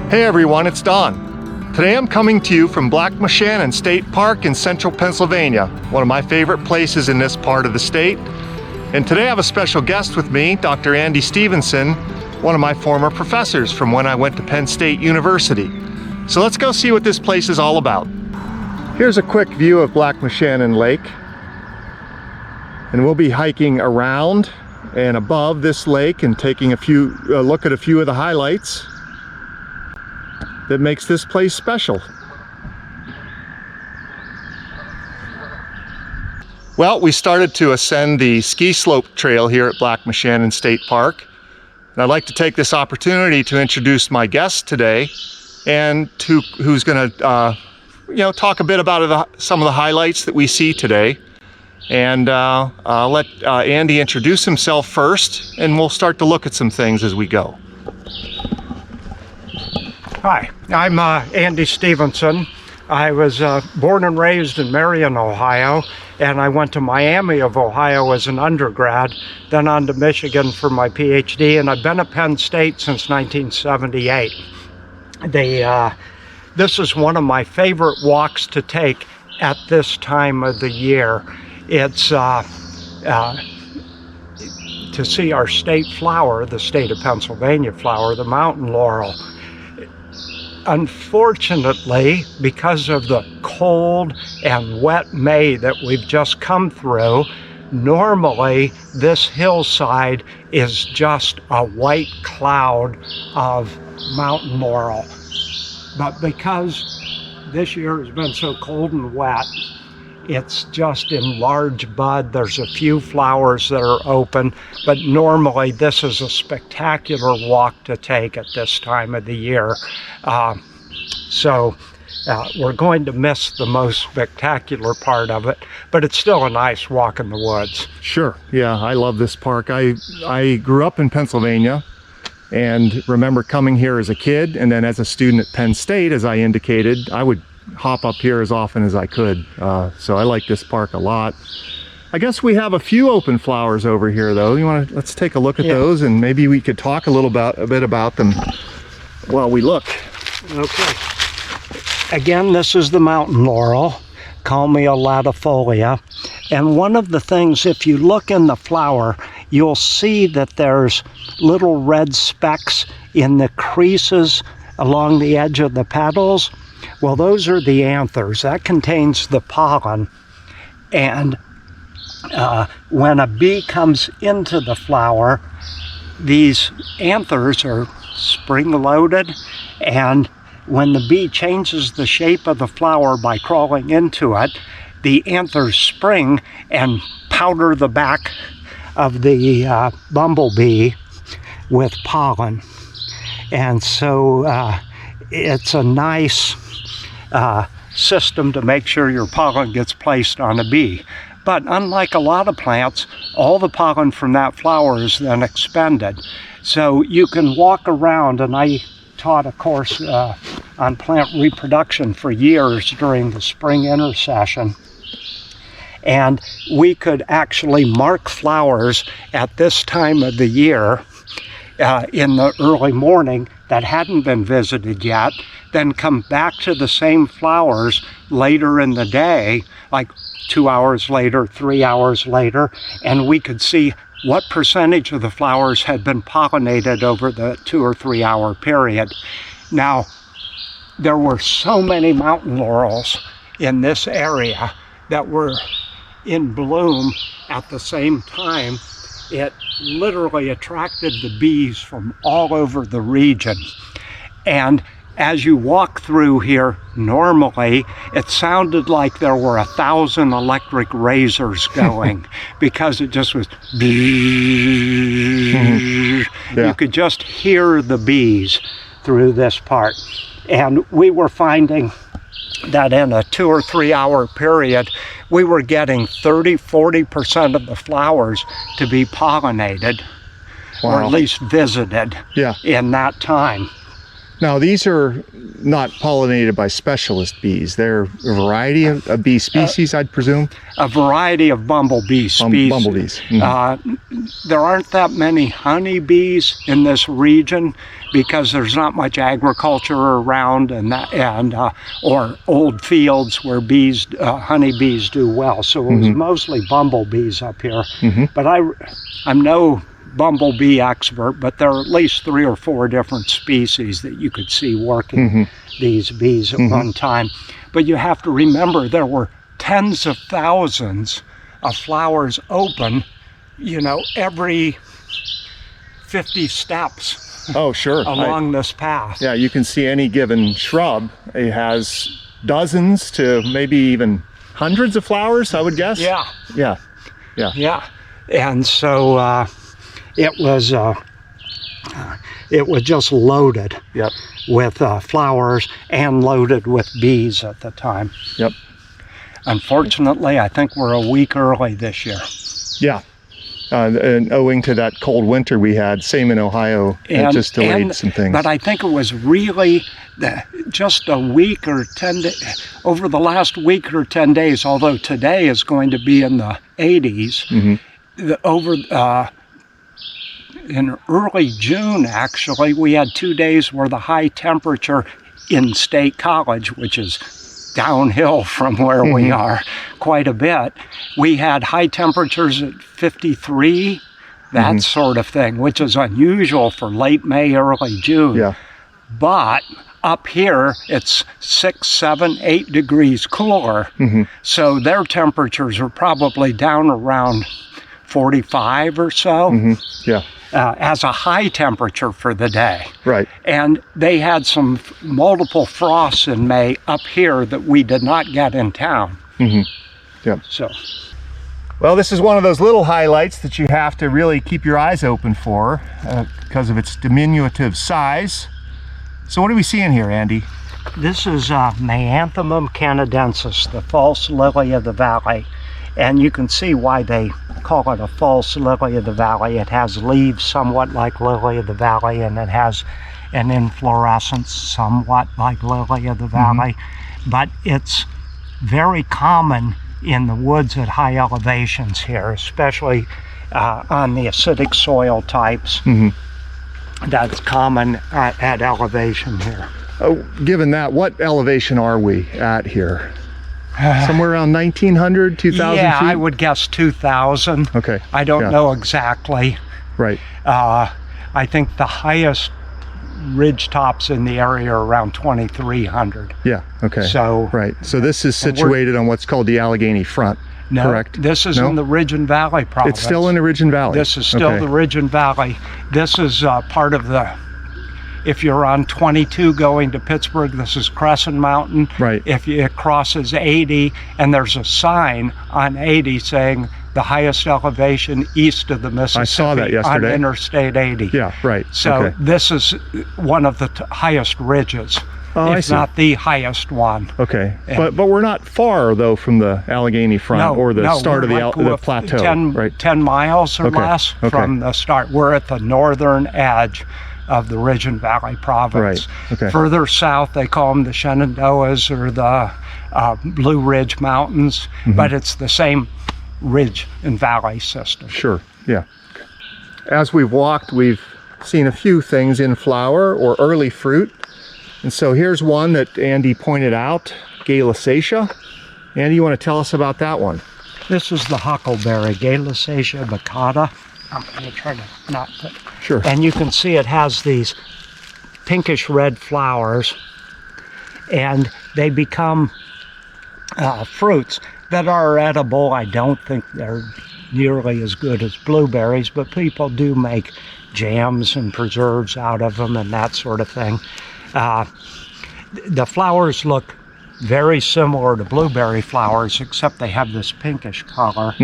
Hey everyone, it's Don. Today I'm coming to you from Moshannon State Park in central Pennsylvania, one of my favorite places in this part of the state. And today I have a special guest with me, Dr. Andy Stephenson, one of my former professors from when I went to Penn State University. So let's go see what this place is all about. Here's a quick view of Moshannon Lake. And we'll be hiking around and above this lake and taking a look at a few of the highlights that makes this place special. Well, we started to ascend the ski slope trail here at Moshannon State Park. And I'd like to take this opportunity to introduce my guest today, and who's going to talk a bit about some of the highlights that we see today. And let Andy introduce himself first, and we'll start to look at some things as we go. Hi, I'm Andy Stephenson. I was born and raised in Marion, Ohio, and I went to Miami of Ohio as an undergrad, then on to Michigan for my PhD, and I've been at Penn State since 1978. This is one of my favorite walks to take at this time of the year. It's to see our state flower, the state of Pennsylvania flower, the mountain laurel. Unfortunately, because of the cold and wet May that we've just come through, normally this hillside is just a white cloud of mountain laurel. But because this year has been so cold and wet, it's just in large bud. There's a few flowers that are open, but normally this is a spectacular walk to take at this time of the year. So we're going to miss the most spectacular part of it, but it's still a nice walk in the woods. Sure, yeah, I love this park. I grew up in Pennsylvania and remember coming here as a kid, and then as a student at Penn State, as I indicated, I would hop up here as often as I could. So I like this park a lot. I guess we have a few open flowers over here though. Let's take a look at those, and maybe we could talk a bit about them while we look. Okay. Again, this is the mountain laurel, Calmia latifolia. And one of the things, if you look in the flower, you'll see that there's little red specks in the creases along the edge of the petals. Well, those are the anthers. That contains the pollen. And when a bee comes into the flower, these anthers are spring-loaded, and when the bee changes the shape of the flower by crawling into it, the anthers spring and powder the back of the bumblebee with pollen. And so it's a nice system to make sure your pollen gets placed on a bee. But unlike a lot of plants, all the pollen from that flower is then expended. So you can walk around, and I taught a course on plant reproduction for years during the spring intersession. And we could actually mark flowers at this time of the year in the early morning that hadn't been visited yet, then come back to the same flowers later in the day, like 2 hours later, 3 hours later, and we could see what percentage of the flowers had been pollinated over the 2 or 3 hour period. Now, there were so many mountain laurels in this area that were in bloom at the same time. It literally attracted the bees from all over the region. And as you walk through here, normally it sounded like there were 1,000 electric razors going because it just was You could just hear the bees through this part. And we were finding that in a 2 or 3 hour period, we were getting 30–40% of the flowers to be pollinated, or at least visited in that time. Now, these are not pollinated by specialist bees. They're a variety of bee species, I'd presume? A variety of bumblebee species. Bumblebees. There aren't that many honeybees in this region because there's not much agriculture around or old fields where honeybees do well. So it was mostly bumblebees up here. But I'm no bumblebee expert, but there are at least 3 or 4 different species that you could see working these bees at one time. But you have to remember there were tens of thousands of flowers open, every 50 steps. Oh, sure. Along this path. Yeah, you can see any given shrub. It has dozens to maybe even hundreds of flowers, I would guess. Yeah. Yeah. Yeah. Yeah. And so it was just loaded with flowers and loaded with bees at the time. Yep. Unfortunately, I think we're a week early this year. Yeah. And owing to that cold winter we had, same in Ohio, it just delayed some things. But I think it was really just a week or 10 days, over the last week or 10 days, although today is going to be in the 80s, in early June, actually, we had 2 days where the high temperature in State College, which is downhill from where we are quite a bit, we had high temperatures at 53, that sort of thing, which is unusual for late May, early June. Yeah. But up here, it's 6, 7, 8 degrees cooler. So their temperatures are probably down around 45 or so. Yeah. As a high temperature for the day. Right. And they had some multiple frosts in May up here that we did not get in town. Yeah. So. Well, this is one of those little highlights that you have to really keep your eyes open for because of its diminutive size. So what are we seeing here, Andy? This is Maianthemum canadensis, the false lily of the valley. And you can see why they call it a false lily of the valley. It has leaves somewhat like lily of the valley, and it has an inflorescence somewhat like lily of the valley. But it's very common in the woods at high elevations here, especially on the acidic soil types. That's common at elevation here. Oh, given that, what elevation are we at here? Somewhere around 1,900, 2,000 feet? Yeah, I would guess 2,000. Okay. I don't know exactly. Right. I think the highest ridge tops in the area are around 2,300. Yeah, okay. So, right. So this is situated on what's called the Allegheny Front, correct? This is in the Ridge and Valley province. It's still in the Ridge and Valley? This is still the Ridge and Valley. This is part of if you're on 22 going to Pittsburgh, this is Crescent Mountain. Right. If it crosses 80, and there's a sign on 80 saying the highest elevation east of the Mississippi. I saw that yesterday. On Interstate 80. Yeah, right. So this is one of the highest ridges, if not the highest one. Okay, but we're not far though from the Allegheny Front or the start of the plateau, 10 miles or less from the start. We're at the northern edge of the Ridge and Valley province. Right. Okay. Further south, they call them the Shenandoahs or the Blue Ridge Mountains, but it's the same ridge and valley system. Sure. Yeah. As we've walked, we've seen a few things in flower or early fruit, and so here's one that Andy pointed out, Galisacea. Andy, you want to tell us about that one? This is the huckleberry, Galisacea baccata. I'm going to try to not put. Sure. And you can see it has these pinkish red flowers, and they become fruits that are edible. I don't think they're nearly as good as blueberries, but people do make jams and preserves out of them and that sort of thing. The flowers look very similar to blueberry flowers, except they have this pinkish color.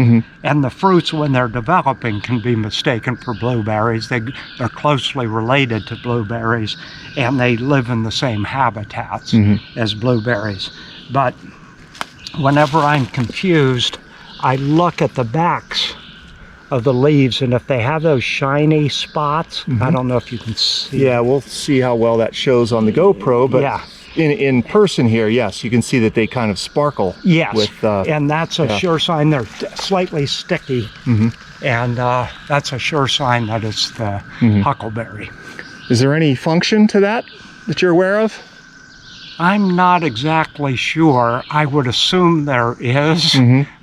And the fruits, when they're developing, can be mistaken for blueberries. They're closely related to blueberries, and they live in the same habitats as blueberries. But whenever I'm confused, I look at the backs of the leaves, and if they have those shiny spots, I don't know if you can see. Yeah, we'll see how well that shows on the GoPro, but Yeah. in person here, yes, you can see that they kind of sparkle. Yes, With, and that's a sure sign they're slightly sticky, and that's a sure sign that it's the huckleberry. Is there any function to that you're aware of? I'm not exactly sure. I would assume there is,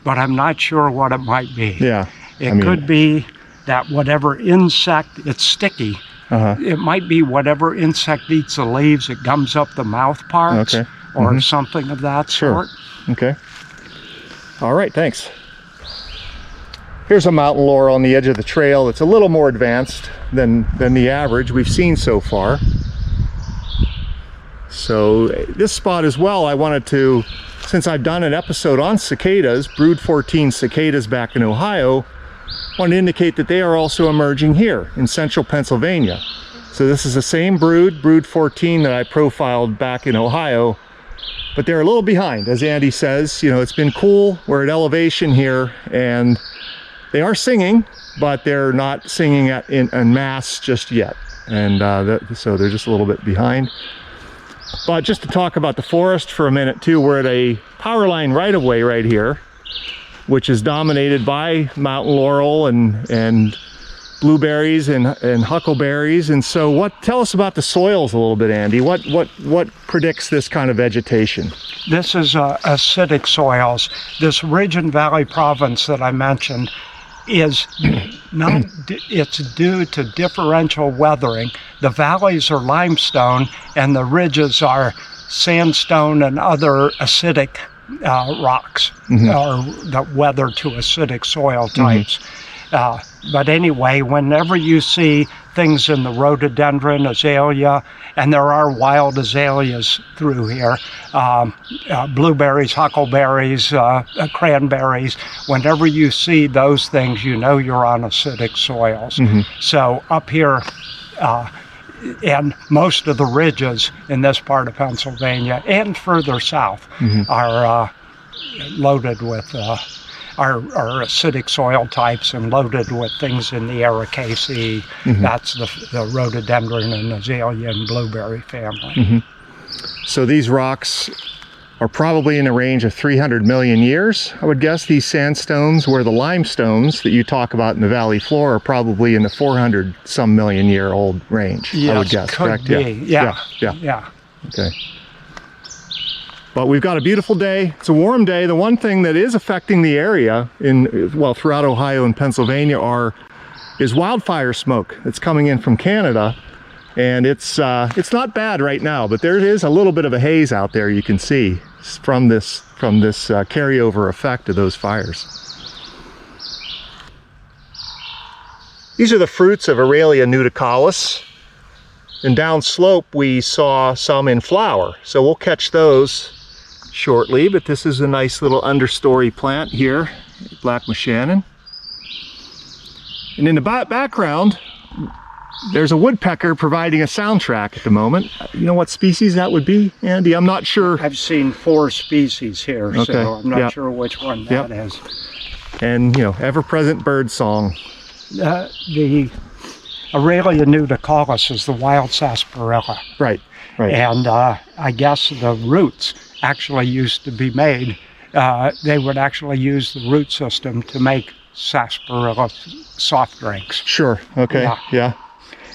but I'm not sure what it might be. Yeah. It could be that whatever insect, it's sticky. It might be whatever insect eats the leaves, it gums up the mouth parts, or something of that sort. Okay. All right, thanks. Here's a mountain laurel on the edge of the trail. It's a little more advanced than the average we've seen so far. So this spot as well, I wanted to, since I've done an episode on cicadas, brood 14 cicadas back in Ohio, I want to indicate that they are also emerging here in central Pennsylvania. So this is the same brood 14 that I profiled back in Ohio, but they're a little behind. As Andy says, you know, it's been cool. We're at elevation here, and they are singing, but they're not singing en masse just yet. And so they're just a little bit behind. But just to talk about the forest for a minute too, we're at a power line right-of-way right here, which is dominated by mountain laurel and blueberries and huckleberries. And so tell us about the soils a little bit, Andy. What predicts this kind of vegetation? This is acidic soils. This ridge and valley province that I mentioned is not, it's due to differential weathering. The valleys are limestone and the ridges are sandstone and other acidic rocks that weather to acidic soil types. But anyway, whenever you see things in the rhododendron, azalea, and there are wild azaleas through here, blueberries, huckleberries, cranberries, whenever you see those things, you know you're on acidic soils. So up here, and most of the ridges in this part of Pennsylvania and further south are loaded with are acidic soil types and loaded with things in the Ericaceae. That's the rhododendron and azalea and blueberry family. So these rocks are probably in a range of 300 million years, I would guess, these sandstones, where the limestones that you talk about in the valley floor are probably in the 400 some million year old range, I would guess, correct? Be. Yeah. Okay. But we've got a beautiful day. It's a warm day. The one thing that is affecting the area throughout Ohio and Pennsylvania is wildfire smoke that's coming in from Canada. And it's not bad right now, but there is a little bit of a haze out there you can see from this carryover effect of those fires. These are the fruits of Aurelia nuticalis. And downslope we saw some in flower, so we'll catch those shortly. But this is a nice little understory plant here, Black Moshannon. And in the background, there's a woodpecker providing a soundtrack at the moment. You know what species that would be, Andy? I'm not sure. I've seen 4 species here, so I'm not sure which one that is. And, you know, ever-present bird song. The Aurelia nuticalis is the wild sarsaparilla. Right. And I guess the roots actually used to be made. They would actually use the root system to make sarsaparilla soft drinks. Sure. Okay. Yeah.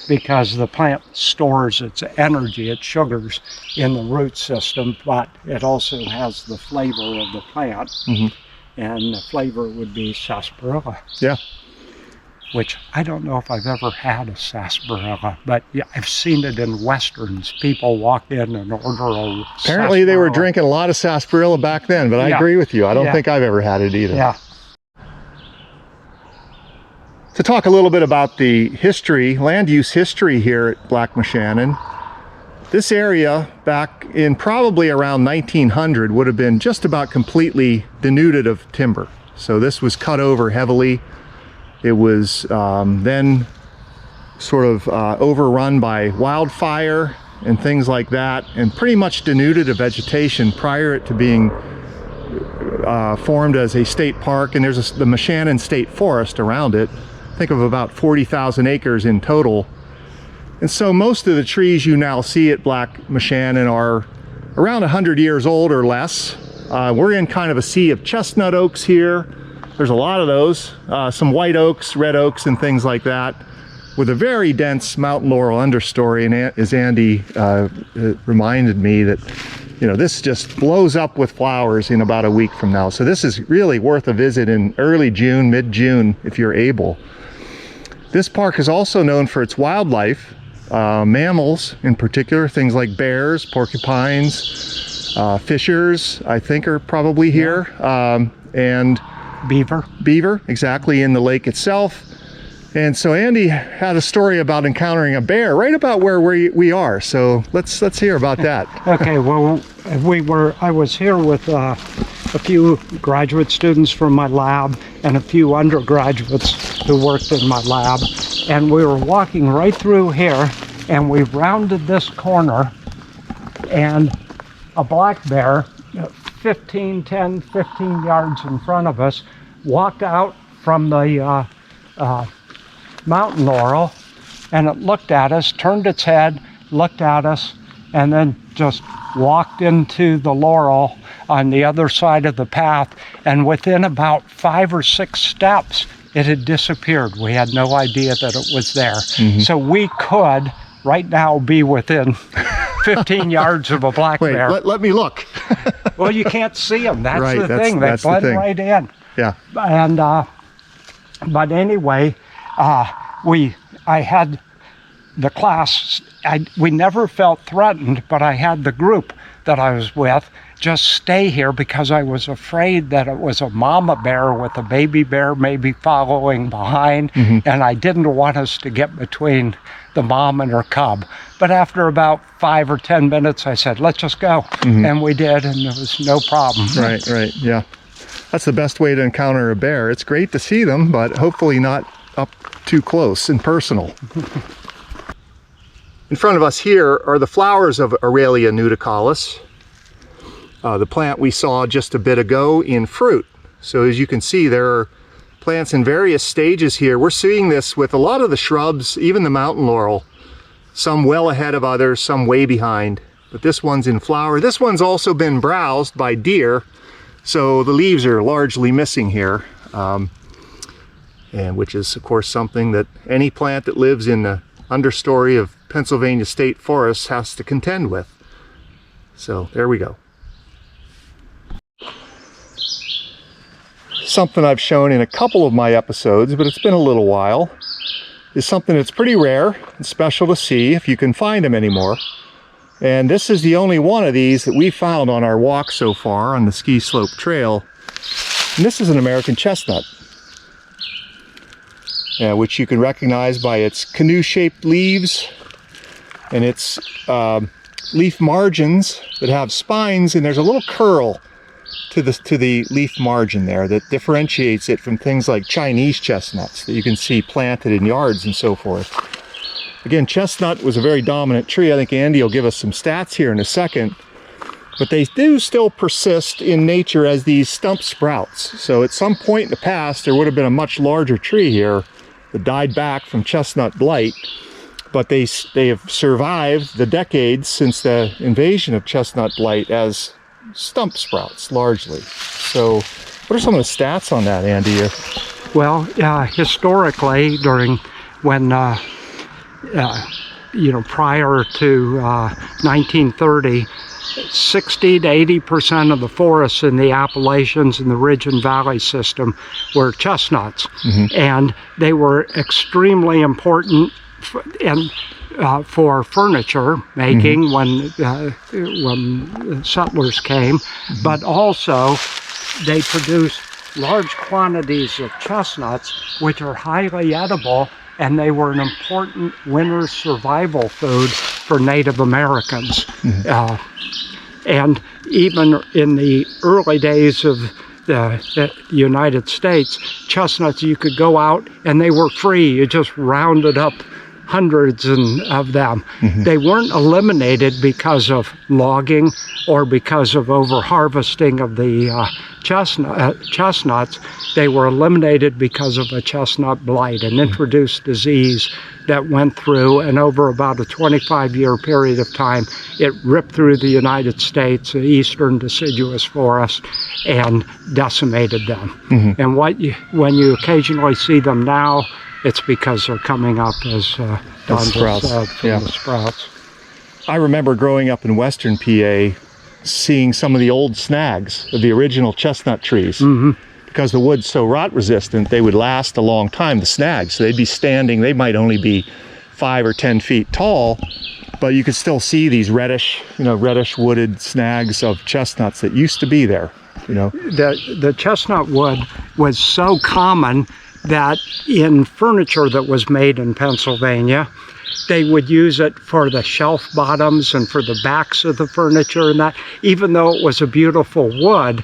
Because the plant stores its energy, its sugars, in the root system, but it also has the flavor of the plant. And the flavor would be sarsaparilla. Yeah. Which I don't know if I've ever had a sarsaparilla, but yeah, I've seen it in westerns. People walk in and order a Apparently they were drinking a lot of sarsaparilla back then, but I agree with you. I don't think I've ever had it either. Yeah. To talk a little bit about the history, land use history here at Black Moshannon, this area back in probably around 1900 would have been just about completely denuded of timber. So this was cut over heavily. It was then sort of overrun by wildfire and things like that, and pretty much denuded of vegetation prior to being formed as a state park. And there's the Moshannon State Forest around it. think of about 40,000 acres in total. And so most of the trees you now see at Black Moshannon are around 100 years old or less. We're in kind of a sea of chestnut oaks here. There's a lot of those, some white oaks, red oaks, and things like that, with a very dense mountain laurel understory. And as Andy reminded me that, you know, this just blows up with flowers in about a week from now. So this is really worth a visit in early June, mid-June, if you're able. This park is also known for its wildlife, mammals in particular, things like bears, porcupines, fishers, I think are probably here, and beaver, exactly, in the lake itself. And so Andy had a story about encountering a bear right about where we are. So let's hear about that. Okay, well, I was here with a few graduate students from my lab and a few undergraduates who worked in my lab, and we were walking right through here, and we rounded this corner, and a black bear 10, 15 yards in front of us walked out from the mountain laurel, and it looked at us, turned its head, looked at us, and then just walked into the laurel on the other side of the path. And within about 5 or 6 steps, it had disappeared. We had no idea that it was there. Mm-hmm. So we could right now be within 15 yards of a black bear. Let me look. Well, you can't see them. That's right, the thing. They blend right in. Yeah. And but anyway, I had the class. We never felt threatened, but I had the group that I was with just stay here because I was afraid that it was a mama bear with a baby bear maybe following behind, mm-hmm. and I didn't want us to get between the mom and her cub. But after about 5 or 10 minutes, I said, let's just go. Mm-hmm. And we did, and there was no problem. Right, yeah. That's the best way to encounter a bear. It's great to see them, but hopefully not up too close and personal. In front of us here are the flowers of Aurelia nuticalis, the plant we saw just a bit ago in fruit. So as you can see, there are plants in various stages here. We're seeing this with a lot of the shrubs, even the mountain laurel, some well ahead of others, some way behind. But this one's in flower. This one's also been browsed by deer, so the leaves are largely missing here, and which is, of course, something that any plant that lives in the understory of Pennsylvania state forests has to contend with. So there we go. Something I've shown in a couple of my episodes, but it's been a little while, is something that's pretty rare and special to see if you can find them anymore. And this is the only one of these that we found on our walk so far on the ski slope trail. And this is an American chestnut, which you can recognize by its canoe-shaped leaves and its leaf margins that have spines, and there's a little curl to the leaf margin there that differentiates it from things like Chinese chestnuts that you can see planted in yards and so forth. Again, chestnut was a very dominant tree. I think Andy will give us some stats here in a second, but they do still persist in nature as these stump sprouts. So at some point in the past, there would have been a much larger tree here that died back from chestnut blight, but they have survived the decades since the invasion of chestnut blight as stump sprouts largely. So what are some of the stats on that, Andy? Well, historically, during when prior to 1930, 60 to 80% of the forests in the Appalachians and the Ridge and Valley system were chestnuts, mm-hmm. and they were extremely important for furniture making, mm-hmm. when settlers came, mm-hmm. but also they produce large quantities of chestnuts, which are highly edible, and they were an important winter survival food for Native Americans. Mm-hmm. And even in the early days of the United States, chestnuts, you could go out and they were free. You just rounded up hundreds of them. They weren't eliminated because of logging or because of over-harvesting of the chestnuts. They were eliminated because of a chestnut blight, an introduced disease that went through, and over about a 25-year period of time, it ripped through the United States, the eastern deciduous forest, and decimated them. And when you occasionally see them now, it's because they're coming up as Don just said, from the sprouts. I remember growing up in western PA seeing some of the old snags of the original chestnut trees. Because the wood's so rot resistant, they would last a long time, the snags. So they'd be standing, they might only be 5 or 10 feet tall, but you could still see these reddish, reddish wooded snags of chestnuts that used to be there, The chestnut wood was so common that in furniture that was made in Pennsylvania, they would use it for the shelf bottoms and for the backs of the furniture, and that even though it was a beautiful wood,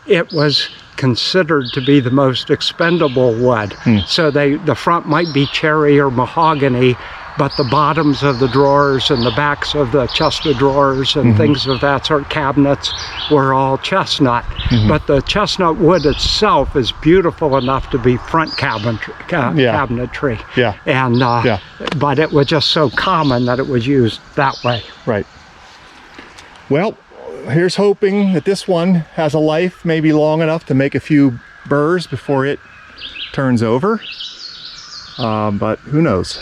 it was considered to be the most expendable wood. So the front might be cherry or mahogany, but the bottoms of the drawers and the backs of the chest of drawers and things of that sort, cabinets, were all chestnut. But the chestnut wood itself is beautiful enough to be front cabinetry. But it was just so common that it was used that way. Right. Well, here's hoping that this one has a life maybe long enough to make a few burrs before it turns over. But who knows?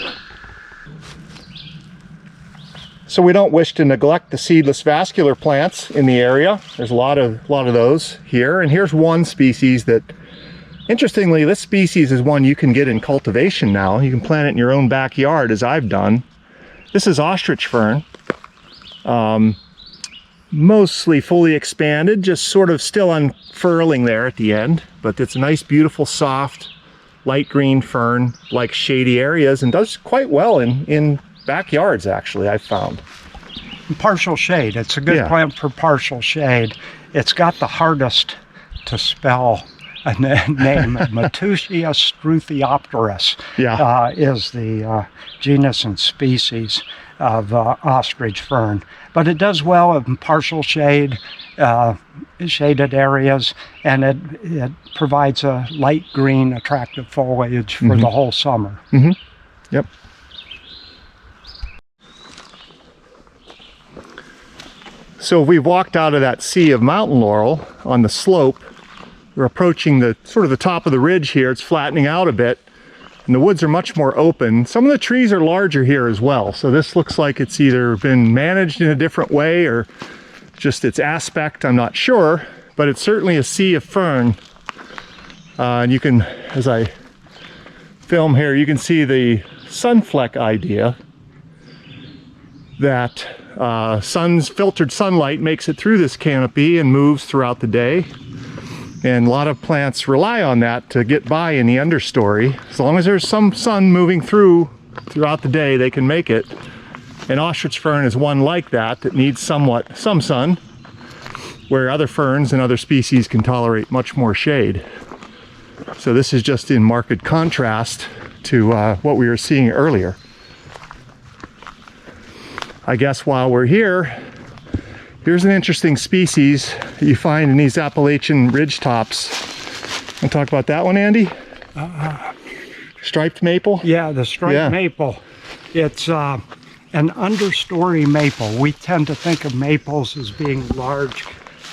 So we don't wish to neglect the seedless vascular plants in the area. There's a lot of those here. And here's one species that, interestingly, this species is one you can get in cultivation now. You can plant it in your own backyard, as I've done. This is ostrich fern. Mostly fully expanded, just sort of still unfurling there at the end. But it's a nice, beautiful, soft, light green fern, like shady areas, and does quite well in backyards, actually, I've found. Partial shade. It's a good plant for partial shade. It's got the hardest to spell name. Matusia struthiopterus is the genus and species of ostrich fern. But it does well in partial shade, shaded areas, and it provides a light green, attractive foliage for the whole summer. Yep. So we've walked out of that sea of mountain laurel on the slope. We're approaching the sort of the top of the ridge here. It's flattening out a bit, and the woods are much more open. Some of the trees are larger here as well. So this looks like it's either been managed in a different way or just its aspect, I'm not sure, but it's certainly a sea of fern. And you can, as I film here, you can see the sunfleck idea that filtered sunlight makes it through this canopy and moves throughout the day. And a lot of plants rely on that to get by in the understory. As long as there's some sun moving throughout the day, they can make it. And ostrich fern is one like that needs some sun, where other ferns and other species can tolerate much more shade. So this is just in marked contrast to what we were seeing earlier. I guess while we're here, here's an interesting species that you find in these Appalachian ridge tops. Want to talk about that one, Andy? Striped maple? Yeah, the striped maple. It's an understory maple. We tend to think of maples as being large,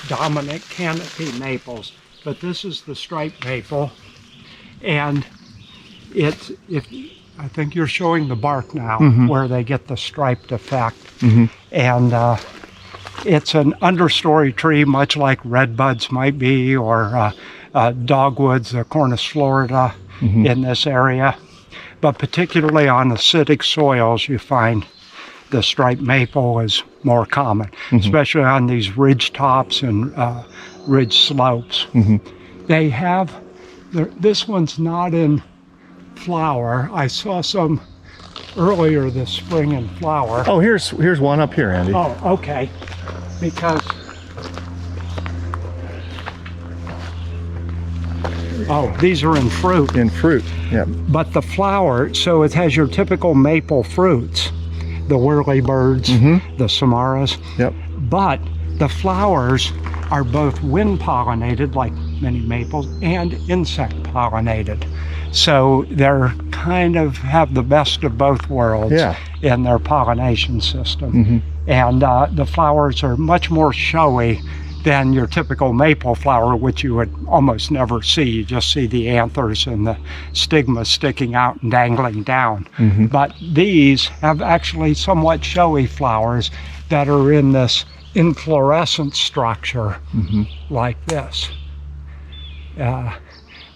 dominant canopy maples, but this is the striped maple, and I think you're showing the bark now, where they get the striped effect. And it's an understory tree, much like redbuds might be, or dogwoods, the Cornus florida in this area. But particularly on acidic soils, you find the striped maple is more common, especially on these ridge tops and ridge slopes. They have, this one's not in flower. I saw some earlier this spring in flower. Oh, here's one up here, Andy. Oh, okay. Because Oh, these are in fruit. In fruit, yeah. But the flower, so it has your typical maple fruits, the whirlybirds, the samaras. Yep. But the flowers are both wind pollinated, like many maples, and insect pollinated. So they're kind of have the best of both worlds in their pollination system. And the flowers are much more showy than your typical maple flower, which you would almost never see. You just see the anthers and the stigma sticking out and dangling down. But these have actually somewhat showy flowers that are in this inflorescent structure like this,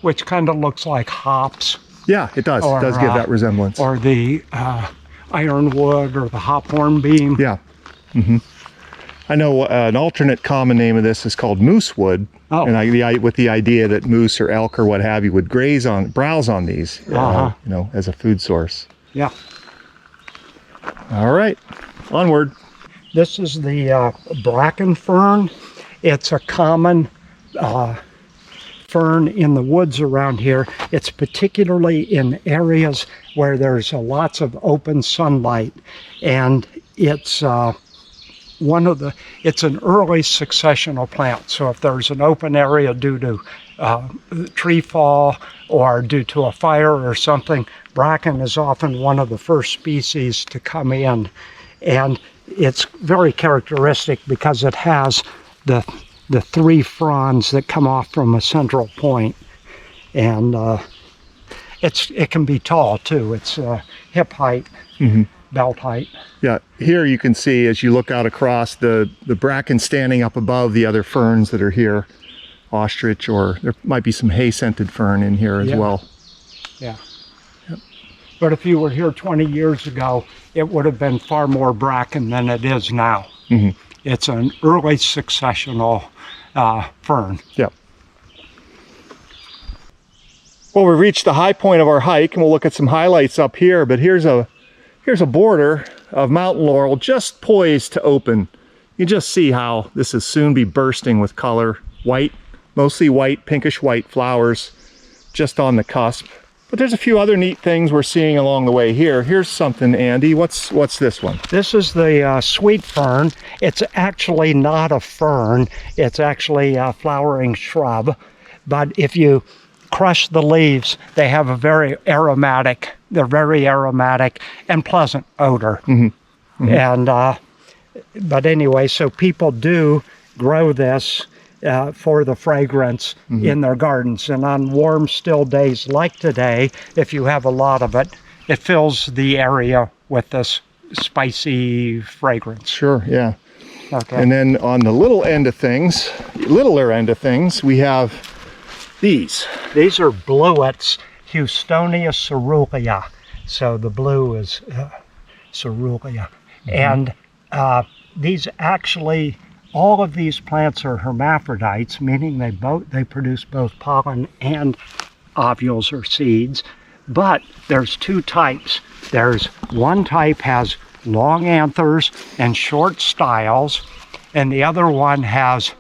which kind of looks like hops. Yeah, it does. It does give that resemblance. Or the ironwood or the hop hornbeam. Yeah. I know an alternate common name of this is called moosewood, and with the idea that moose or elk or what have you would browse on these, you know, as a food source. Yeah. All right, onward. This is the bracken fern. It's a common fern in the woods around here. It's particularly in areas where there's lots of open sunlight, and it's it's an early successional plant. So if there's an open area due to tree fall or due to a fire or something, bracken is often one of the first species to come in. And it's very characteristic because it has the three fronds that come off from a central point. And it can be tall too. It's hip height. Belt height. Yeah, here you can see as you look out across the bracken standing up above the other ferns that are here, ostrich, or there might be some hay-scented fern in here as well. Yeah. Yep. But if you were here 20 years ago, it would have been far more bracken than it is now. It's an early successional fern. Yep. Well, we reached the high point of our hike, and we'll look at some highlights up here, but here's a border of mountain laurel just poised to open. You just see how this will soon be bursting with color. White, mostly white, pinkish white flowers just on the cusp. But there's a few other neat things we're seeing along the way here. Here's something, Andy. What's this one? This is the sweet fern. It's actually not a fern. It's actually a flowering shrub. But if you crush the leaves, they have a very aromatic and pleasant odor. And but anyway, so people do grow this for the fragrance in their gardens, and on warm still days like today, if you have a lot of it, it fills the area with this spicy fragrance. Sure, yeah. Okay. And then on the littler end of things, we have these. These are bluets, Houstonia cerulean. So the blue is cerulean. And these actually, all of these plants are hermaphrodites, meaning they produce both pollen and ovules or seeds. But there's two types. There's one type has long anthers and short styles, and the other one has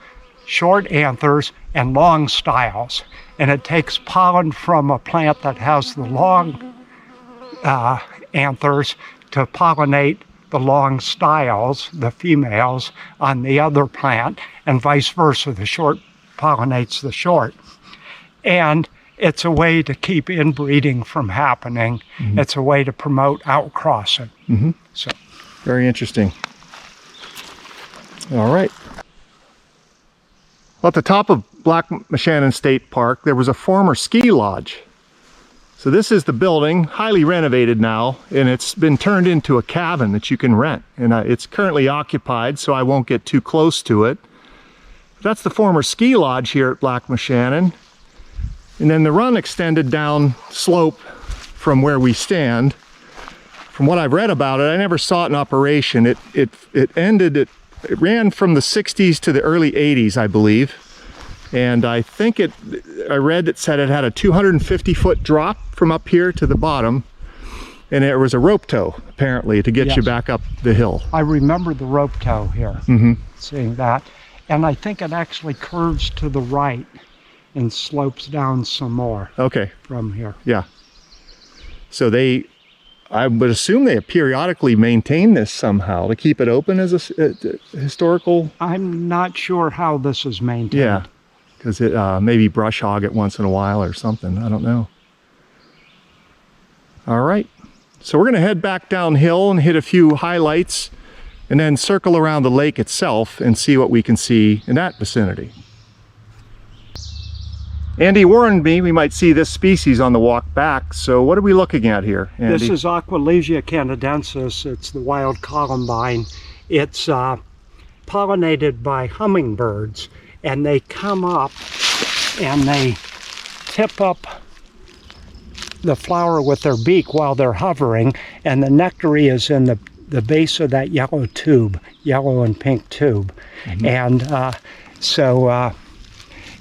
short anthers and long styles. And it takes pollen from a plant that has the long anthers to pollinate the long styles, the females, on the other plant, and vice versa. The short pollinates the short. And it's a way to keep inbreeding from happening. It's a way to promote outcrossing. So, very interesting. All right. Well, at the top of Black Moshannon State Park, there was a former ski lodge. So this is the building, highly renovated now, and it's been turned into a cabin that you can rent. And it's currently occupied, so I won't get too close to it. But that's the former ski lodge here at Black Moshannon. And then the run extended down slope from where we stand. From what I've read about it, I never saw it in operation. It ran from the 60s to the early 80s, I believe. And I think I read it said it had a 250-foot drop from up here to the bottom. And there was a rope tow, apparently, to get you back up the hill. I remember the rope tow here, seeing that. And I think it actually curves to the right. and slopes down some more Okay. from here. Yeah. So I would assume they periodically maintain this somehow to keep it open as a historical. I'm not sure how this is maintained. Yeah. Because it maybe brush hog it once in a while or something. I don't know. All right. So we're going to head back downhill and hit a few highlights and then circle around the lake itself and see what we can see in that vicinity. Andy warned me we might see this species on the walk back. So what are we looking at here, Andy? This is Aquilegia canadensis. It's the wild columbine. It's pollinated by hummingbirds, and they come up and they tip up the flower with their beak while they're hovering, and the nectary is in the base of that yellow tube, yellow and pink tube. And so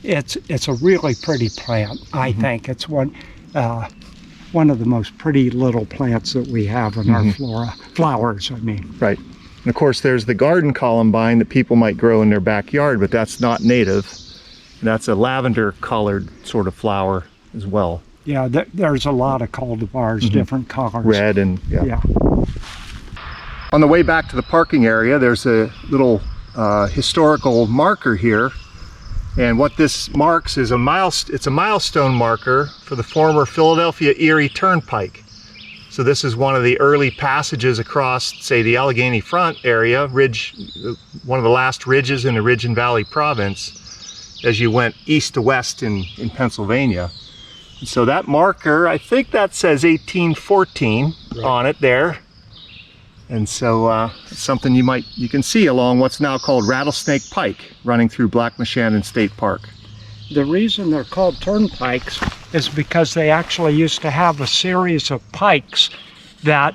it's a really pretty plant. I think it's one of the most pretty little plants that we have in our flowers, I mean. Right. And of course there's the garden columbine that people might grow in their backyard, but that's not native. That's a lavender colored sort of flower as well. Yeah, there's a lot of cultivars, different colors. Red and Yeah. On the way back to the parking area, there's a little historical marker here. And what this marks is it's a milestone marker for the former Philadelphia Erie Turnpike. So this is one of the early passages across, say, the Allegheny Front area, one of the last ridges in the Ridge and Valley province as you went east to west in Pennsylvania. And so that marker, I think that says 1814 on it there. And so it's something you can see along what's now called Rattlesnake Pike, running through Black Moshannon State Park. The reason they're called turnpikes is because they actually used to have a series of pikes that,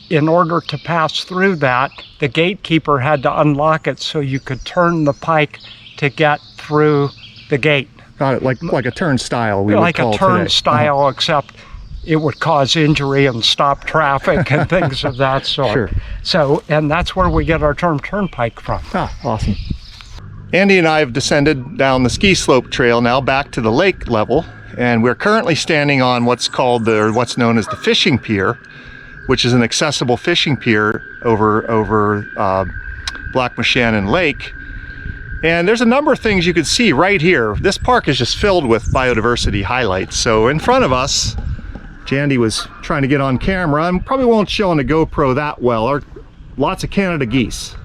in order to pass through that, the gatekeeper had to unlock it so you could turn the pike to get through the gate. Got it, like a turnstile we would call today. Like a turnstile, except it would cause injury and stop traffic and things of that sort. Sure. So, and that's where we get our term turnpike from. Ah, awesome. Andy and I have descended down the ski slope trail now back to the lake level, and we're currently standing on what's known as the fishing pier, which is an accessible fishing pier over Black Moshannon Lake. And there's a number of things you can see right here. This park is just filled with biodiversity highlights. So in front of us, Jandy was trying to get on camera, and probably won't show on the GoPro that well, are lots of Canada geese.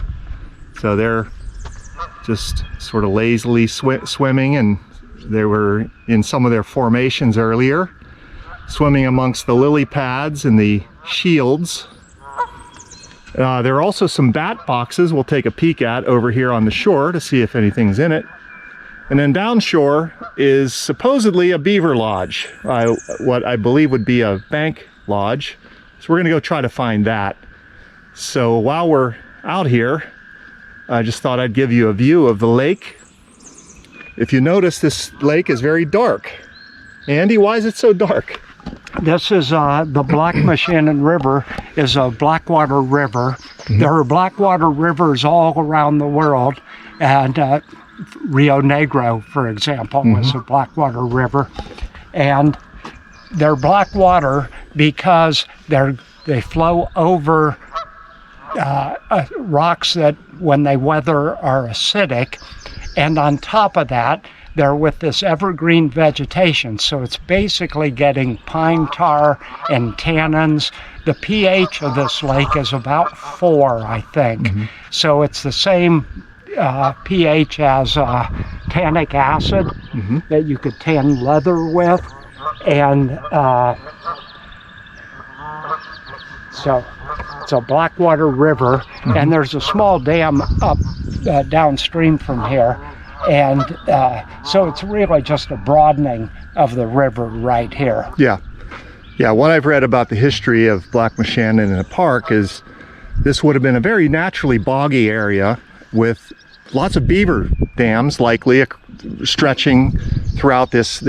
So they're just sort of lazily swimming, and they were in some of their formations earlier, swimming amongst the lily pads and the shields. There are also some bat boxes we'll take a peek at over here on the shore to see if anything's in it. And then downshore is supposedly a beaver lodge, what I believe would be a bank lodge. So we're gonna go try to find that. So while we're out here, I just thought I'd give you a view of the lake. If you notice, this lake is very dark. Andy, why is it so dark? This is the Black Moshannon River is a blackwater river. There are blackwater rivers all around the world, and Rio Negro, for example, was a blackwater river. And they're blackwater because they flow over rocks that, when they weather, are acidic. And on top of that, they're with this evergreen vegetation, so it's basically getting pine tar and tannins. The pH of this lake is about 4, I think. So it's the same pH as tannic acid that you could tan leather with. And so it's a blackwater river, and there's a small dam up downstream from here. And so it's really just a broadening of the river right here. Yeah. What I've read about the history of Black Moshannon in the park is this would have been a very naturally boggy area with lots of beaver dams, likely stretching throughout this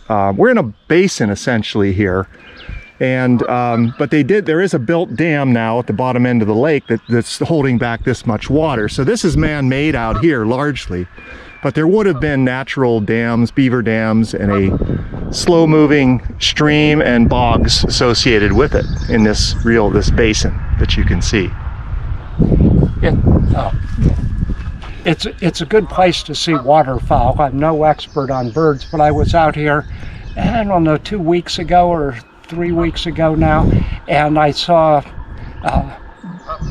we're in a basin essentially here. And but there is a built dam now at the bottom end of the lake that's holding back this much water. So this is man-made out here largely, but there would have been natural dams, beaver dams, and a slow-moving stream and bogs associated with it in this basin that you can see. It's a good place to see waterfowl. I'm no expert on birds, but I was out here, I don't know, 2 weeks ago or 3 weeks ago now, and I saw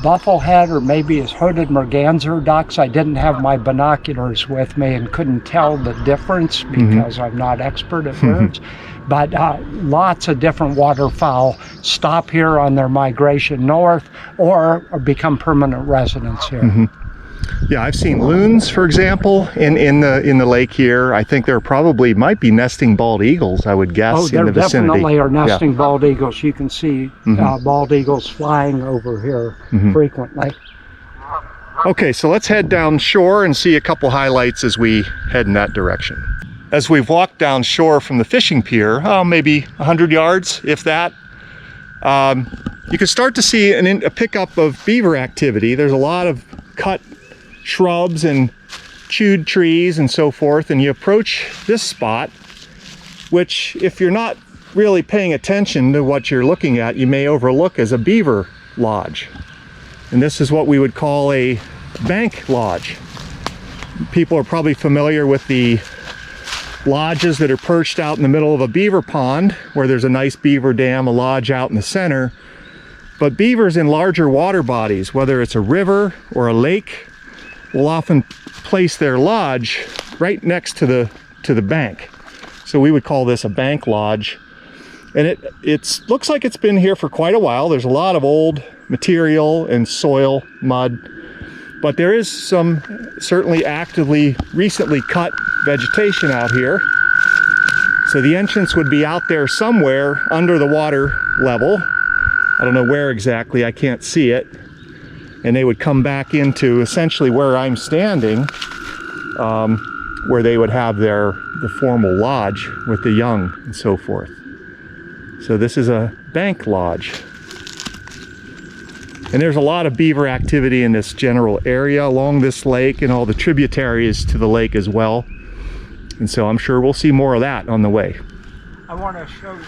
bufflehead, or maybe it's hooded merganser ducks. I didn't have my binoculars with me and couldn't tell the difference because I'm not expert at birds. But lots of different waterfowl stop here on their migration north or become permanent residents here. Yeah, I've seen loons, for example, in the lake here. I think there probably might be nesting bald eagles, I would guess, in the vicinity. There definitely are nesting bald eagles. You can see bald eagles flying over here frequently. Okay, so let's head down shore and see a couple highlights as we head in that direction. As we've walked down shore from the fishing pier, maybe 100 yards, if that, you can start to see a pickup of beaver activity. There's a lot of cut shrubs and chewed trees and so forth, and you approach this spot, which if you're not really paying attention to what you're looking at, you may overlook as a beaver lodge. And this is what we would call a bank lodge. People are probably familiar with the lodges that are perched out in the middle of a beaver pond where there's a nice beaver dam, a lodge out in the center. But beavers in larger water bodies, whether it's a river or a lake, will often place their lodge right next to the bank. So we would call this a bank lodge. And it looks like it's been here for quite a while. There's a lot of old material and soil, mud, but there is some certainly actively recently cut vegetation out here. So the entrance would be out there somewhere under the water level. I don't know where exactly, I can't see it. And they would come back into essentially where I'm standing, where they would have the formal lodge with the young and so forth. So this is a bank lodge. And there's a lot of beaver activity in this general area along this lake and all the tributaries to the lake as well. And so I'm sure we'll see more of that on the way. I want to show you.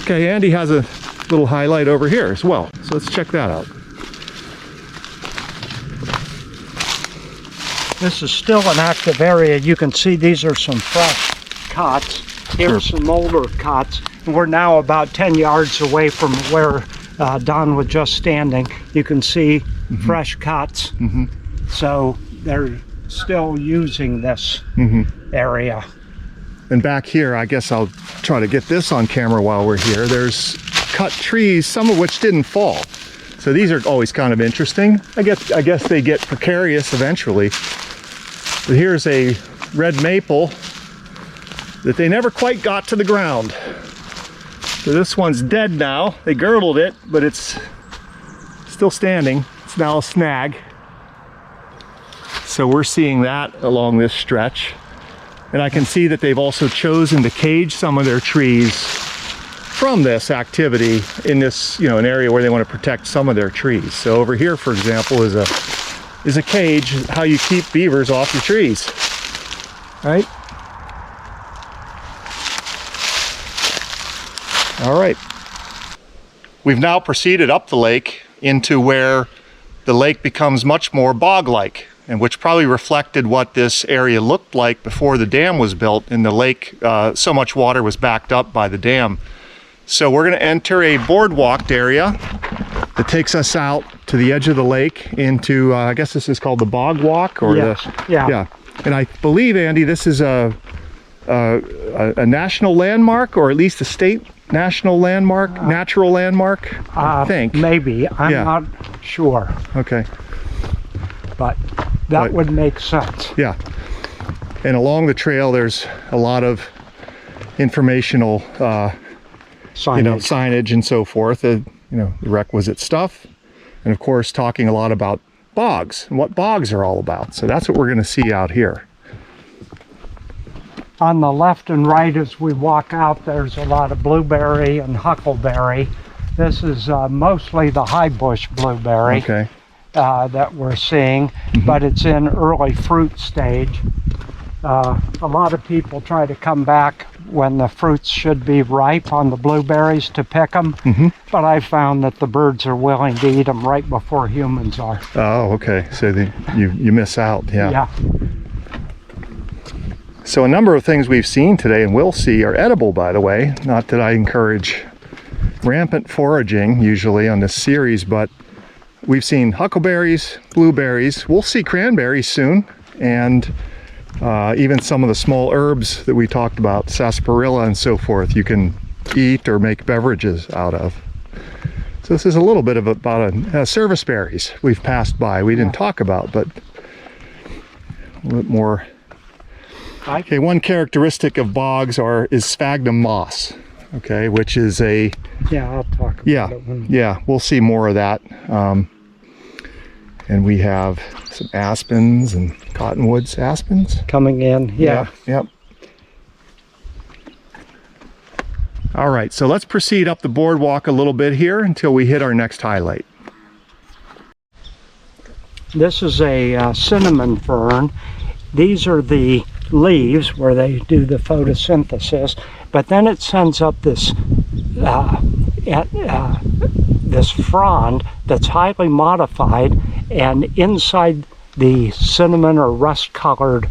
Okay, Andy has a little highlight over here as well. So let's check that out. This is still an active area. You can see these are some fresh cuts. Here's some older cuts. And we're now about 10 yards away from where Don was just standing. You can see fresh cuts. So they're still using this area. And back here, I guess I'll try to get this on camera while we're here. There's cut trees, some of which didn't fall. So these are always kind of interesting. I guess they get precarious eventually. But here's a red maple that they never quite got to the ground. So this one's dead now. They girdled it, but it's still standing. It's now a snag. So we're seeing that along this stretch. And I can see that they've also chosen to cage some of their trees from this activity in this, an area where they want to protect some of their trees. So over here, for example, is a cage, how you keep beavers off your trees, right? All right. We've now proceeded up the lake into where the lake becomes much more bog-like, and which probably reflected what this area looked like before the dam was built. In the lake, so much water was backed up by the dam. So we're going to enter a boardwalked area that takes us out to the edge of the lake into, I guess this is called the bog walk, or yeah. And I believe, Andy, this is a national landmark, or at least a state national landmark, natural landmark, I think. Maybe, I'm not sure. Okay. But that would make sense. Yeah. And along the trail, there's a lot of informational signage and so forth, the requisite stuff. And of course, talking a lot about bogs and what bogs are all about. So that's what we're going to see out here. on the left and right as we walk out, there's a lot of blueberry and huckleberry. This is mostly the high bush blueberry. Okay. That we're seeing, but it's in early fruit stage. A lot of people try to come back when the fruits should be ripe on the blueberries to pick them, but I found that the birds are willing to eat them right before humans are. Oh, okay. So you miss out. Yeah. So a number of things we've seen today and will see are edible, by the way. Not that I encourage rampant foraging usually on this series, but we've seen huckleberries, blueberries. We'll see cranberries soon, and even some of the small herbs that we talked about, sarsaparilla and so forth, you can eat or make beverages out of. So this is a little bit of about service berries we've passed by. We didn't talk about, but a little bit more. Okay, one characteristic of bogs is sphagnum moss. Okay, which is a I'll talk about it. Yeah, we'll see more of that. And we have some aspens and cottonwoods. Aspens Coming in, yeah. Yep. All right, so let's proceed up the boardwalk a little bit here until we hit our next highlight. This is a cinnamon fern. These are the leaves where they do the photosynthesis, but then it sends up this this frond that's highly modified, and inside the cinnamon or rust-colored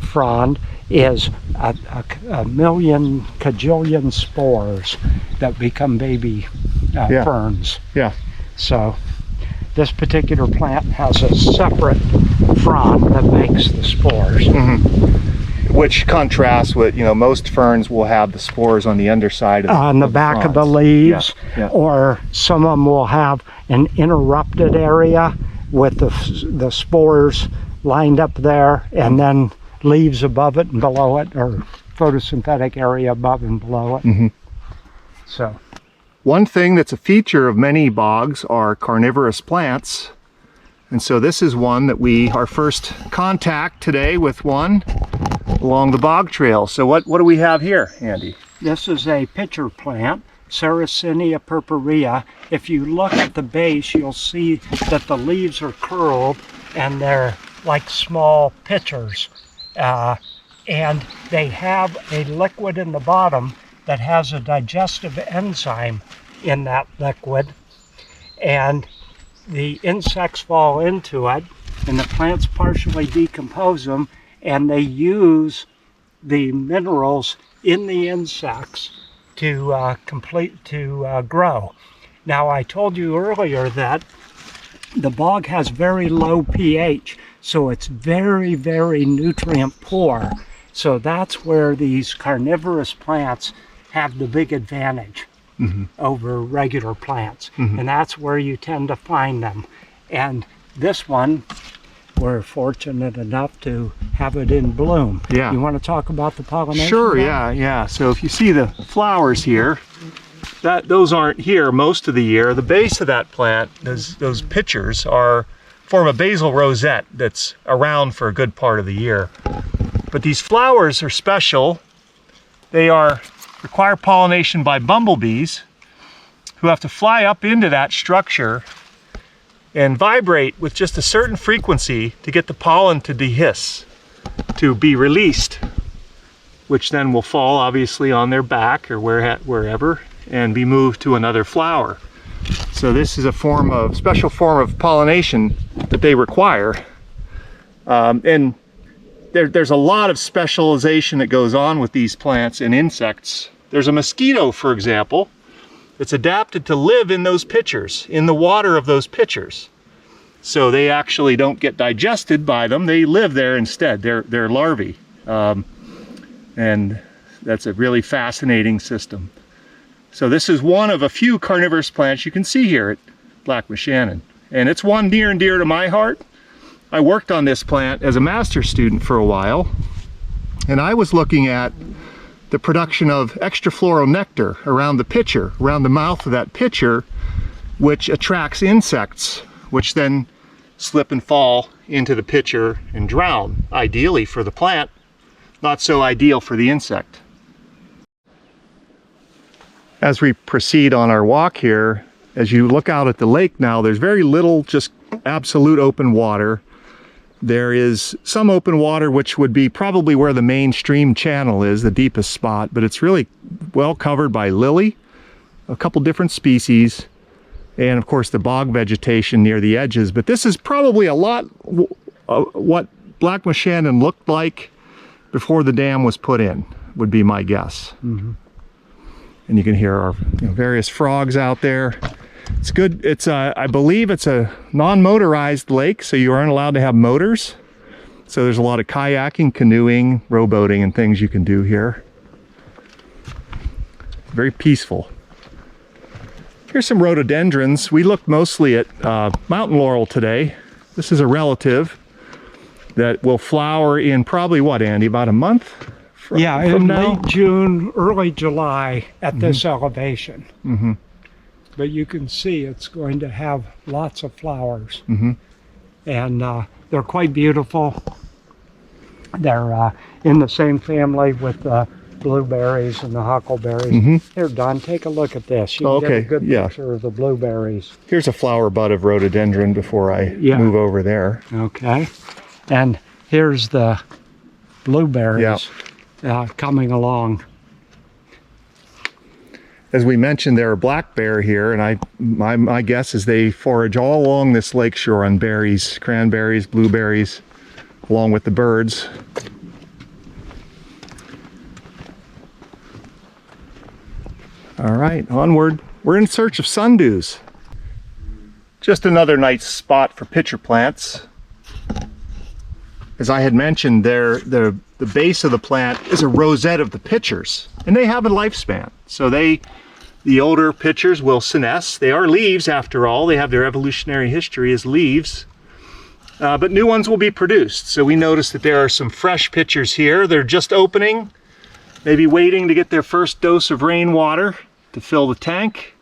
frond is a million cajillion spores that become baby ferns. Yeah. So this particular plant has a separate frond that makes the spores. Which contrasts with, most ferns will have the spores on the underside of on the back of the leaves, or some of them will have an interrupted area with the spores lined up there, and then leaves above it and below it, or photosynthetic area above and below it. So one thing that's a feature of many bogs are carnivorous plants, and so this is one that our first contact today with one along the bog trail. So what do we have here, Andy? This is a pitcher plant, Sarracenia purpurea. If you look at the base, you'll see that the leaves are curled and they're like small pitchers. And they have a liquid in the bottom that has a digestive enzyme in that liquid. And the insects fall into it, and the plants partially decompose them, and they use the minerals in the insects to grow. Now, I told you earlier that the bog has very low pH, so it's very, very nutrient poor. So that's where these carnivorous plants have the big advantage over regular plants. And that's where you tend to find them. And this one, we're fortunate enough to have it in bloom. Yeah. You want to talk about the pollination? Sure, yeah. So if you see the flowers here, those aren't here most of the year. The base of that plant, those pitchers form a basal rosette that's around for a good part of the year. But these flowers are special. They require pollination by bumblebees, who have to fly up into that structure and vibrate with just a certain frequency to get the pollen to dehisce, to be released, which then will fall obviously on their back or wherever and be moved to another flower. So this is a special form of pollination that they require. And there's a lot of specialization that goes on with these plants and insects. There's a mosquito, for example, that's adapted to live in those pitchers, in the water of those pitchers. So they actually don't get digested by them. They live there instead. They're larvae. And that's a really fascinating system. So this is one of a few carnivorous plants you can see here at Black Moshannon. And it's one near and dear to my heart. I worked on this plant as a master's student for a while, and I was looking at the production of extrafloral nectar around the pitcher, around the mouth of that pitcher, which attracts insects, which then slip and fall into the pitcher and drown, ideally for the plant, not so ideal for the insect. As we proceed on our walk here, as you look out at the lake now, there's very little just absolute open water. There is some open water, which would be probably where the main stream channel is, the deepest spot, but it's really well covered by lily, a couple different species, and of course the bog vegetation near the edges. But this is probably a lot what Black Moshannon looked like before the dam was put in, would be my guess. Mm-hmm. And you can hear our various frogs out there. It's good. It's I believe it's a non-motorized lake, so you aren't allowed to have motors. So there's a lot of kayaking, canoeing, rowboating, and things you can do here. Very peaceful. Here's some rhododendrons. We looked mostly at mountain laurel today. This is a relative that will flower in probably what, Andy, about a month? Yeah, in late June, early July at this elevation. Mm-hmm. But you can see it's going to have lots of flowers. Mm-hmm. And they're quite beautiful. They're in the same family with the blueberries and the huckleberries. Mm-hmm. Here, Don, take a look at this. You can get a good picture of the blueberries. Here's a flower bud of rhododendron before I move over there. Okay. And here's the blueberries. Coming along. As we mentioned, there are black bear here, and my guess is they forage all along this lakeshore on berries, cranberries, blueberries, along with the birds. All right, onward. We're in search of sundews. Just another nice spot for pitcher plants. As I had mentioned, the base of the plant is a rosette of the pitchers, and they have a lifespan. So the older pitchers will senesce. They are leaves after all. They have their evolutionary history as leaves, but new ones will be produced. So we notice that there are some fresh pitchers here. They're just opening, maybe waiting to get their first dose of rainwater to fill the tank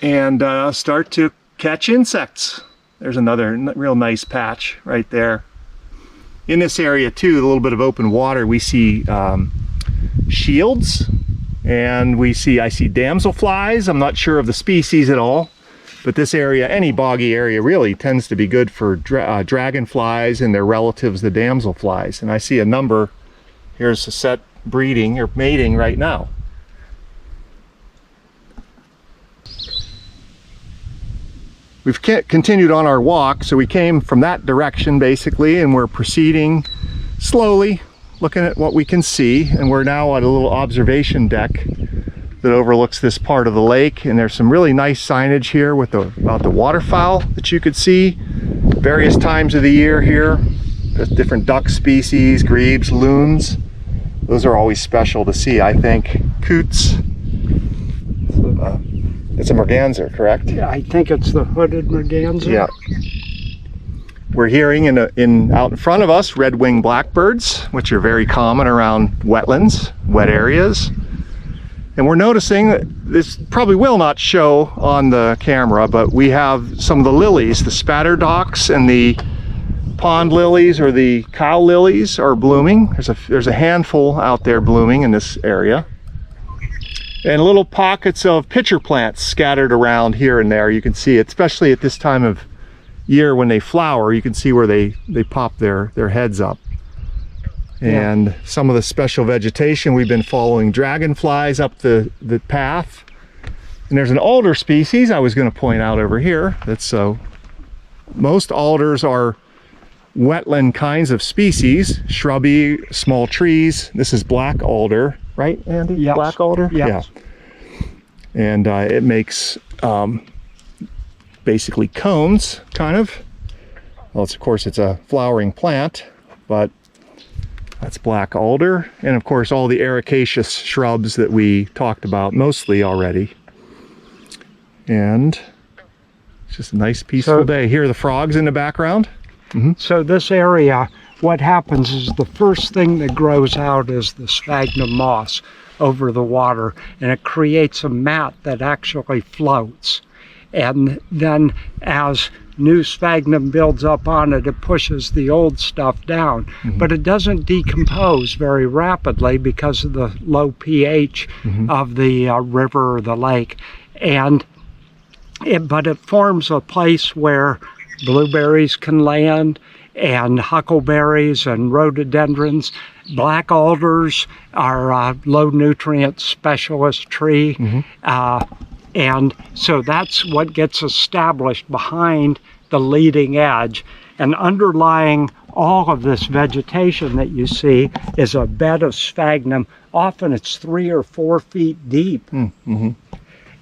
and start to catch insects. There's another real nice patch right there. In this area too, a little bit of open water, we see shields, and I see damselflies. I'm not sure of the species at all, but this area, any boggy area really, tends to be good for dragonflies and their relatives, the damselflies. And I see a number. Here's a set breeding or mating right now. We've continued on our walk, so we came from that direction basically, and we're proceeding slowly, looking at what we can see, and we're now at a little observation deck that overlooks this part of the lake, and there's some really nice signage here with about the waterfowl that you could see various times of the year here. There's different duck species, grebes, loons. Those are always special to see, I think. Coots. It's a merganser, correct? Yeah, I think it's the hooded merganser. Yeah. We're hearing out in front of us red-winged blackbirds, which are very common around wetlands, wet areas. And we're noticing that this probably will not show on the camera, but we have some of the lilies, the spatterdocks and the pond lilies or the cow lilies are blooming. There's a handful out there blooming in this area. And little pockets of pitcher plants scattered around here and there. You can see it, especially at this time of year when they flower, you can see where they pop their heads up. And some of the special vegetation, we've been following dragonflies up the path. And there's an alder species I was going to point out over here. That's most alders are wetland kinds of species, shrubby, small trees. This is black alder. Right, Andy? Yes. Black alder? Yes. Yeah. And it makes basically cones, kind of. Well, of course, it's a flowering plant, but that's black alder. And of course, all the ericaceous shrubs that we talked about mostly already. And it's just a nice, peaceful day. Here are the frogs in the background. Mm-hmm. So this area, what happens is the first thing that grows out is the sphagnum moss over the water, and it creates a mat that actually floats. And then as new sphagnum builds up on it, it pushes the old stuff down. But it doesn't decompose very rapidly because of the low pH of the river or the lake. But it forms a place where blueberries can land, and huckleberries and rhododendrons. Black alders are a low nutrient specialist tree. And so that's what gets established behind the leading edge. And underlying all of this vegetation that you see is a bed of sphagnum. Often it's 3 or 4 feet deep.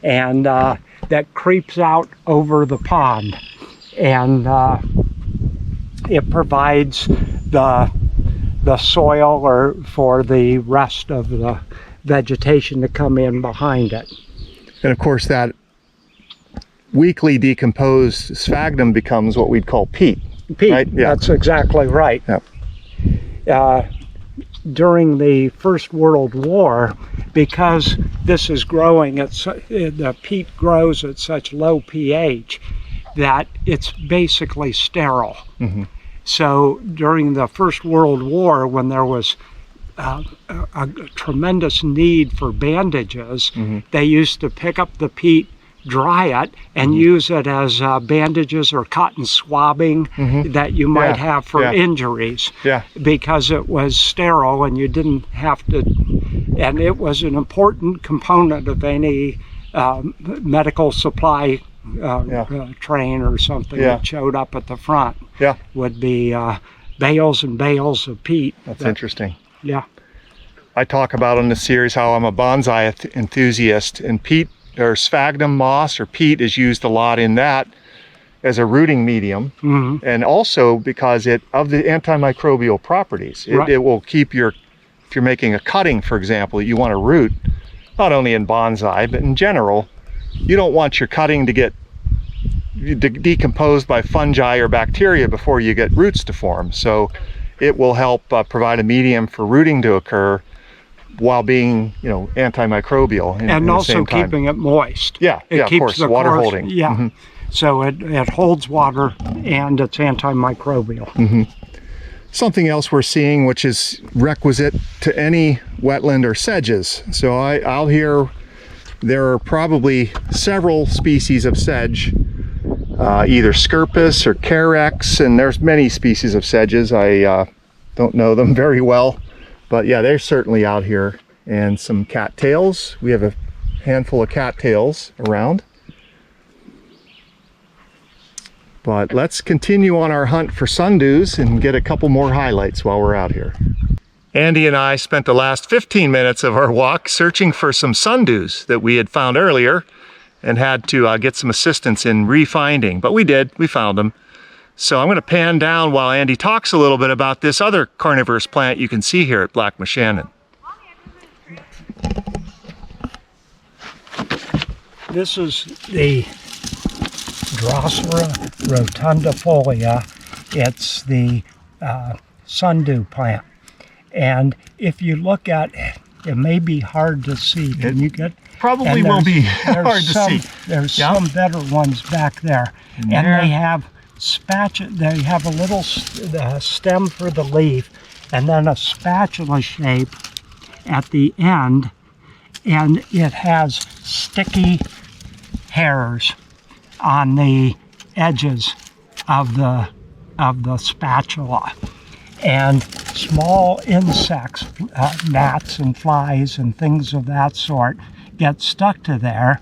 And that creeps out over the pond. And it provides the soil or for the rest of the vegetation to come in behind it. And of course that weakly decomposed sphagnum becomes what we'd call peat. Peat, right? Yeah. That's exactly right. Yep. During the First World War, because this is growing, the peat grows at such low pH that it's basically sterile. So during the First World War, when there was a tremendous need for bandages, they used to pick up the peat, dry it, and use it as bandages or cotton swabbing that you might have for injuries, because it was sterile and you didn't have to, and it was an important component of any medical supply train or something that showed up at the front. Would be bales and bales of peat. That's interesting. Yeah. I talk about in the series how I'm a bonsai enthusiast, and peat or sphagnum moss or peat is used a lot in that as a rooting medium, and also because of the antimicrobial properties. It will keep if you're making a cutting, for example, you want to root, not only in bonsai, but in general, you don't want your cutting to get decomposed by fungi or bacteria before you get roots to form. So it will help provide a medium for rooting to occur while being, antimicrobial and also keeping it moist. It keeps, of course, the water holding. So it holds water and it's antimicrobial. Something else we're seeing, which is requisite to any wetland, or sedges. So I'll hear there are probably several species of sedge, either Scirpus or Carex, and there's many species of sedges. I don't know them very well, but yeah, they're certainly out here. And some cattails. We have a handful of cattails around. But let's continue on our hunt for sundews and get a couple more highlights while we're out here. Andy and I spent the last 15 minutes of our walk searching for some sundews that we had found earlier and had to get some assistance in refinding, but we did, we found them. So I'm going to pan down while Andy talks a little bit about this other carnivorous plant you can see here at Black Moshannon. This is the Drosera rotundifolia. It's the sundew plant. And if you look at it, it may be hard to see. Can you get? Probably will be hard to see. There's some better ones back there. And they have they have a little stem for the leaf and then a spatula shape at the end, and it has sticky hairs on the edges of the spatula, and small insects, gnats and flies and things of that sort get stuck to there,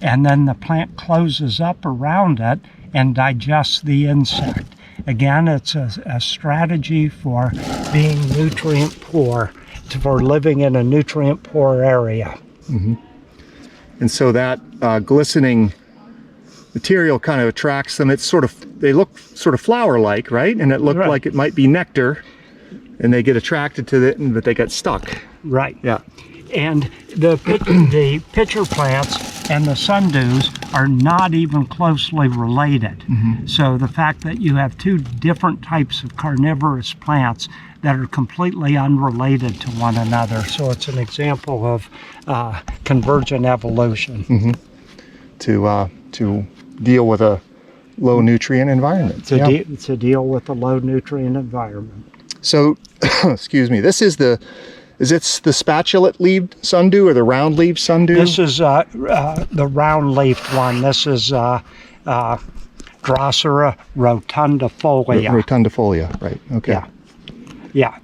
and then the plant closes up around it and digests the insect. Again, it's a strategy for being nutrient poor, for living in a nutrient poor area. And so that glistening material kind of attracts them. It's they look sort of flower-like, right? And it looked like it might be nectar, and they get attracted to it, but they get stuck. Right. Yeah. And the pitcher plants and the sundews are not even closely related. So the fact that you have two different types of carnivorous plants that are completely unrelated to one another. So it's an example of convergent evolution. To deal with a low nutrient environment. To deal with the low nutrient environment. So, excuse me, is it the spatulate-leaved sundew or the round-leaved sundew? This is the round-leafed one. This is Drosera rotundifolia. Rotundifolia, right, okay. Yeah. Yeah,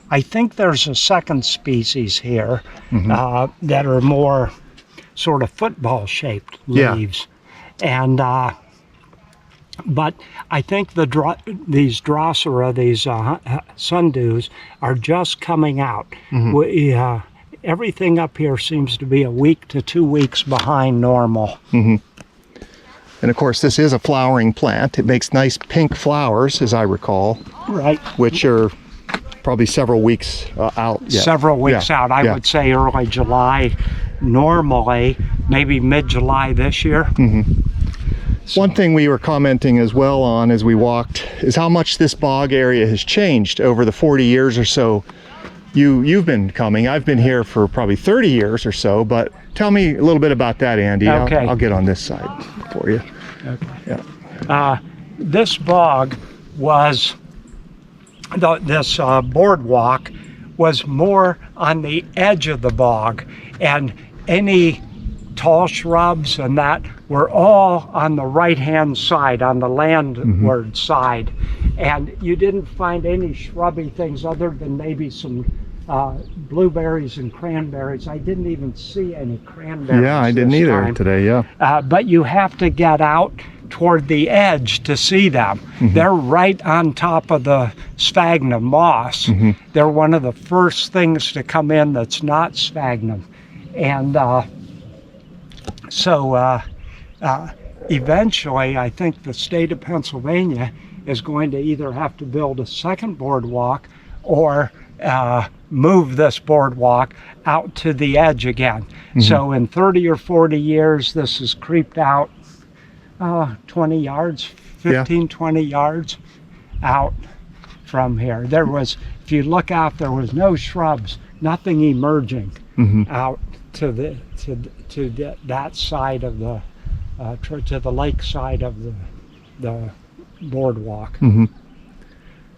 I think there's a second species here that are more sort of football-shaped leaves. And but I think these Drosera, these sundews, are just coming out. Everything up here seems to be a week to 2 weeks behind normal. And of course, this is a flowering plant. It makes nice pink flowers, as I recall. Right. Which are probably several weeks out yet. Several weeks out. I would say early July, normally, maybe mid-July this year. One thing we were commenting as well on as we walked is how much this bog area has changed over the 40 years or so you've been coming. I've been here for probably 30 years or so, but tell me a little bit about that, Andy. Okay. I'll get on this side for you. Okay. Yeah. This bog was, this boardwalk was more on the edge of the bog, and any tall shrubs and that were all on the right-hand side, on the landward side. And you didn't find any shrubby things other than maybe some blueberries and cranberries. I didn't even see any cranberries. Yeah, I didn't either today, yeah. But you have to get out toward the edge to see them. They're right on top of the sphagnum moss. They're one of the first things to come in that's not sphagnum. And so eventually, I think the state of Pennsylvania is going to either have to build a second boardwalk or move this boardwalk out to the edge again. So in 30 or 40 years, this has creeped out 20 yards, 15, 20 yards out from here. There was, if you look out, there was no shrubs, nothing emerging out to that side of the to the lake side of the boardwalk.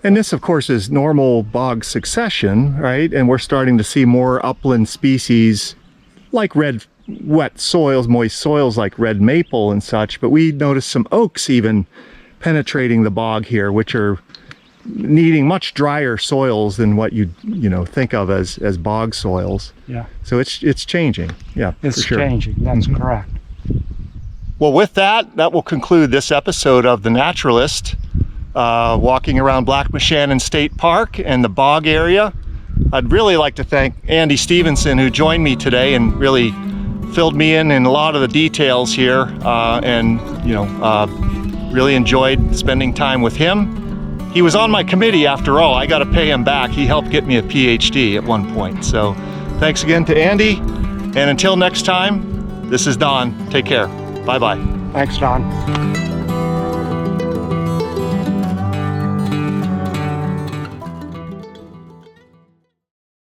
And this, of course, is normal bog succession, right? And we're starting to see more upland species like wet soils, moist soils like red maple and such. But we noticed some oaks even penetrating the bog here, which are needing much drier soils than what you think of as bog soils. Yeah. So it's changing. Yeah, it's for sure. changing. That's correct. Well, with that will conclude this episode of The Naturalist. Walking around Black Moshannon State Park and the bog area. I'd really like to thank Andy Stephenson, who joined me today and really filled me in a lot of the details here, and really enjoyed spending time with him. He was on my committee after all. I got to pay him back. He helped get me a PhD at one point. So thanks again to Andy, and until next time, this is Don. Take care. Bye-bye. Thanks, Don.